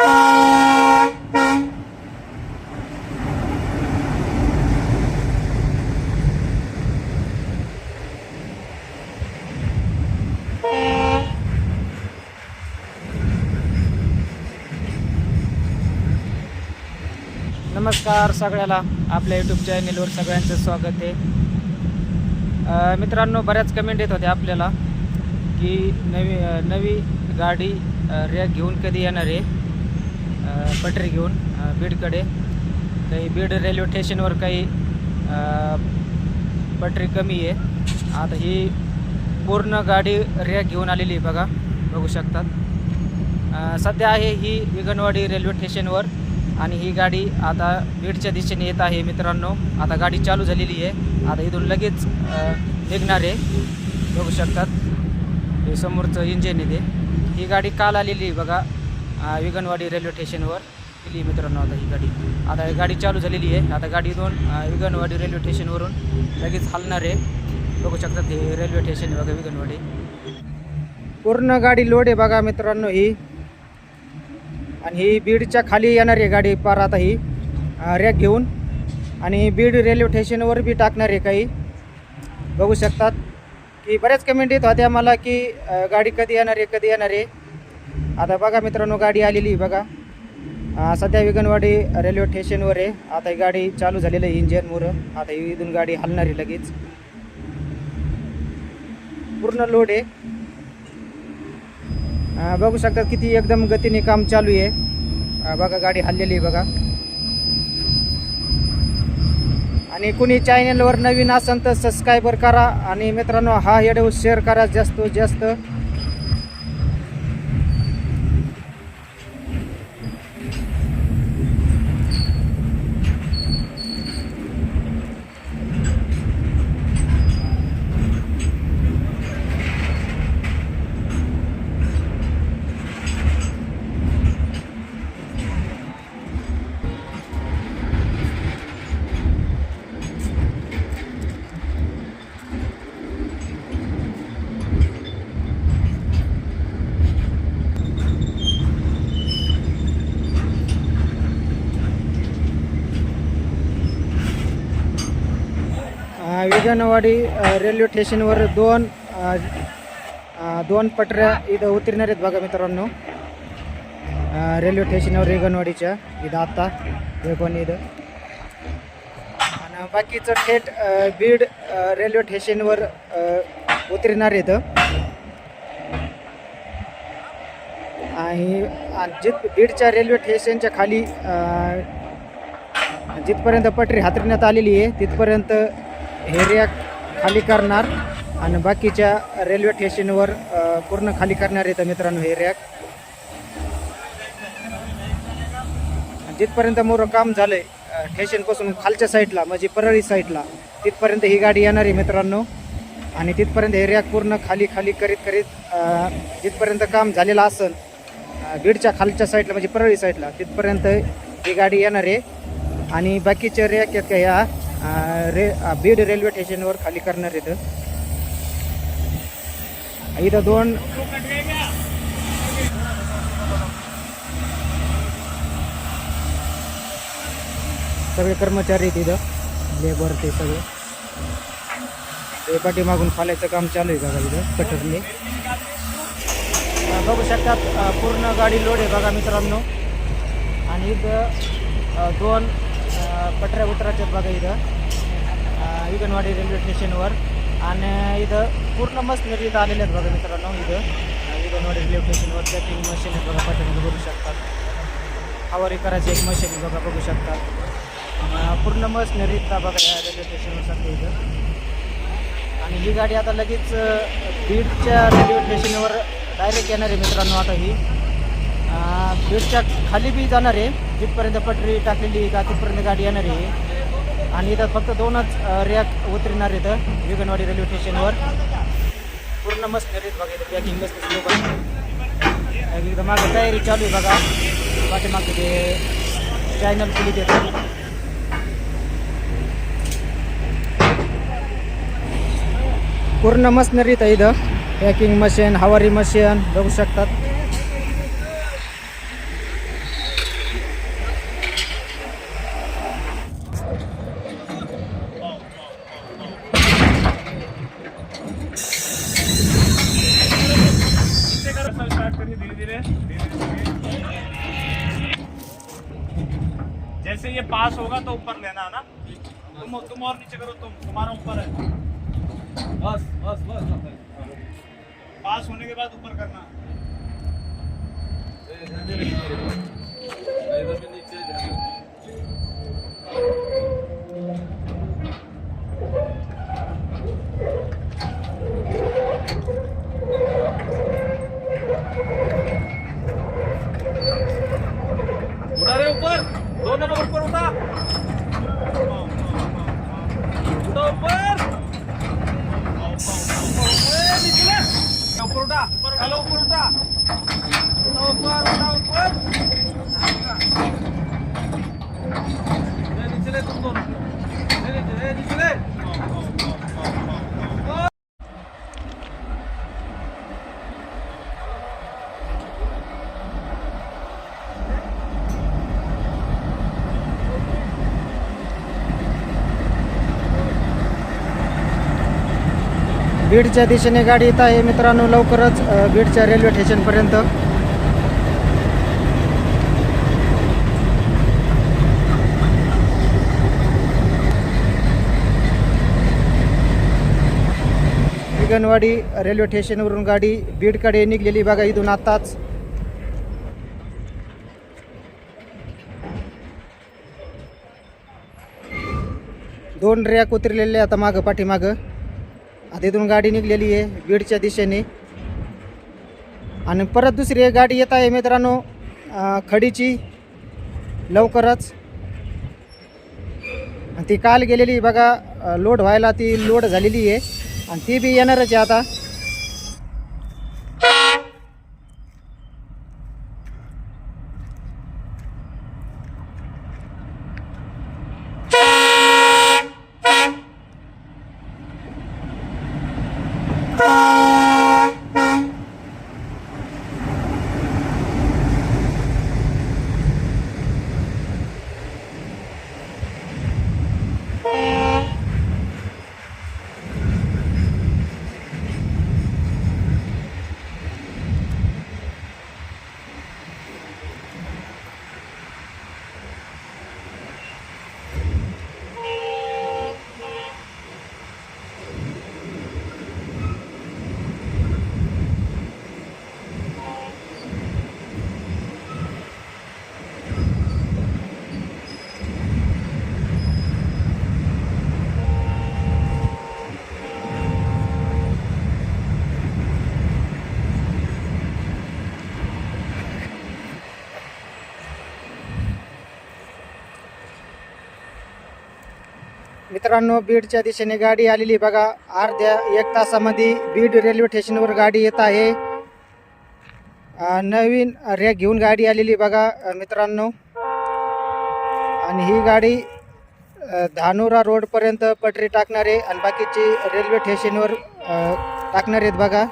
नमस्कार सगळ्याला, आपल्या यूट्यूब चॅनेलवर सगळ्यांचं स्वागत आहे. मित्रांनो, बऱ्याच कमेंट येत होत्या आपल्याला की नवी गाडी रॅक घेऊन कधी येणार आहे, पटरी घेऊन बीडकडे. काही बीड रेल्वे स्टेशनवर काही पटरी कमी आहे. आता ही पूर्ण गाडी रॅक घेऊन आलेली आहे, बघू शकतात. सध्या आहे ही विगणवाडी रेल्वे स्टेशनवर आणि ही गाडी आता बीडच्या दिशेने येत आहे. मित्रांनो, आता गाडी चालू झालेली आहे. आता इथून लगेच निघणार आहे, बघू शकतात. हे समोरचं इंजिन आहे ते. ही गाडी काल आलेली आहे बघा, विगणवाडी रेल्वे स्टेशनवर गेली मित्रांनो. आता ही गाडी चालू झालेली आहे. आता गाडी इथून विगणवाडी रेल्वे स्टेशनवरून लगेच हलणार आहे, बघू शकतात. हे रेल्वे स्टेशन आहे बघा, विगणवाडी. पूर्ण गाडी लोड आहे बघा मित्रांनो ही. आणि ही बीडच्या खाली येणार आहे गाडी पार. आता ही रॅक घेऊन आणि बीड रेल्वे स्टेशनवर बी टाकणार आहे. काही बघू शकतात की बऱ्याच कमेंट येत होत्या मला की गाडी कधी येणार आहे. आता बघा मित्रांनो, गाडी आलेली बघा. सध्या विगणवाडी रेल्वे स्टेशनवर आहे. आता ही गाडी चालू झालेलं आहे इंजिनमुळं. आता ही इथून गाडी हलणार आहे लगेच. पूर्ण लोड आहे, बघू शकतात. किती एकदम गतीने काम चालू आहे बघा. गाडी हललेली आहे बघा. आणि कुणी चॅनलवर नवीन असेल तर सबस्क्राईबर करा आणि मित्रांनो हा व्हिडिओ शेअर करा जास्तीत जास्त. विगणवाडी रेल्वे स्टेशनवर दोन पटऱ्या इथं उतरणार आहेत बघा मित्रांनो. रेल्वे स्टेशनवर विगणवाडीच्या इथं आता हे पण इथं. आणि बाकीचं थेट बीड रेल्वे स्टेशनवर उतरणार आहेत. आणि बीडच्या रेल्वे स्टेशनच्या खाली जिथपर्यंत पटरी हातरण्यात आलेली आहे तिथपर्यंत हे रॅक खाली करणार आणि बाकीच्या रेल्वे स्टेशनवर पूर्ण खाली करणार येतं मित्रांनो हे रॅक. जिथपर्यंत मोरं काम झालं आहे स्टेशनपासून खालच्या साईडला म्हणजे परळी साईडला तिथपर्यंत ही गाडी येणार आहे मित्रांनो. आणि तिथपर्यंत हे रॅक पूर्ण खाली करीत जिथपर्यंत काम झालेलं असेल बीडच्या खालच्या साईडला म्हणजे परळी साईडला तिथपर्यंत ही गाडी येणार आहे. आणि बाकीचे रॅक आहेत का ह्या बीड रेल्वे स्टेशनवर खाली करणार आहेत. इथं दोन सगळे कर्मचारी तिथं लेबर ते सगळे ते पाठीमागून फालायचं काम चालू आहे बघा इथं कटरने. बघू शकतात पूर्ण गाडी लोड आहे बघा मित्रांनो. आणि इथं दोन पटऱ्या उतरायच्यात बघा इथं विगणवाडी रेल्वे स्टेशनवर. आणि इथं पूर्ण मशिनरी इथं आलेल्या आहेत बघा मित्रांनो. इथं विगणवाडी रेल्वे स्टेशनवर पॅकिंग मशीन आहे बघा, पाठीमागे बघू शकतात. हवारी करायची एक मशीन आहे बघा, बघू शकतात. पूर्ण मशिनरी इथं बघा या रेल्वे स्टेशनवर सध्या इथं. आणि ही गाडी आता लगेच बीडच्या रेल्वे स्टेशनवर डायरेक्ट येणार आहे मित्रांनो. आता ही बीडच्या खाली बी जाणार आहे, जिथपर्यंत पटरी टाकलेली का तिथपर्यंत गाडी येणार आहे. आणि इथं फक्त दोनच रॅक उतरणार आहेत विगणवाडी रेल्वे स्टेशनवर. पूर्ण मशिनरी बघा इथं पॅकिंग मशीन बघा. एकदम मागं तयारी चालू आहे बघा. पाठीमागं ते चॅनल खुली देतात. पूर्ण मशिनरी तर इथं पॅकिंग मशीन, हवारी मशीन बघू शकतात. धीरे धीरे जैसे ये पास होगा तो ऊपर लेना है ना। तुम और नीचे करो, तुम्हारा ऊपर है। बस बस बस पास होने के बाद ऊपर करना। उठा रे ऊपर, 2 नंबर ऊपर उठा, उठा ऊपर, नीचे ऊपर उठा, हेलो ऊपर उठा, ऊपर उठा ऊपर, नीचे ले तुम दोनों, नीचे ले। बीडच्या दिशेने गाडी येत आहे मित्रांनो, लवकरच बीडच्या रेल्वे स्टेशनपर्यंत. विगणवाडी रेल्वे स्टेशनवरून गाडी बीडकडे निघलेली बघा इथून आत्ताच. दोन रॅक उतरलेले आता मागं पाठीमागं. आता इथून गाडी निघलेली आहे बीडच्या दिशेने. आणि परत दुसरी गाडी येत आहे मित्रांनो खडीची लवकरच. ती काल गेलेली बघा लोड व्हायला, ती लोड झालेली आहे आणि ती बी येणारच आहे आता. मित्रांनो बीडच्या दिशेने गाडी आलेली बघा. अर्ध्या 1 तासामध्ये बीड रेल्वे स्टेशनवर गाडी येत आहे. नवीन रॅक घेऊन गाडी आलेली बघा मित्रांनो. आणि ही गाडी धानोरा रोडपर्यंत पटरी टाकणार आहे आणि बाकीची रेल्वे स्टेशनवर टाकणार आहेत बघा.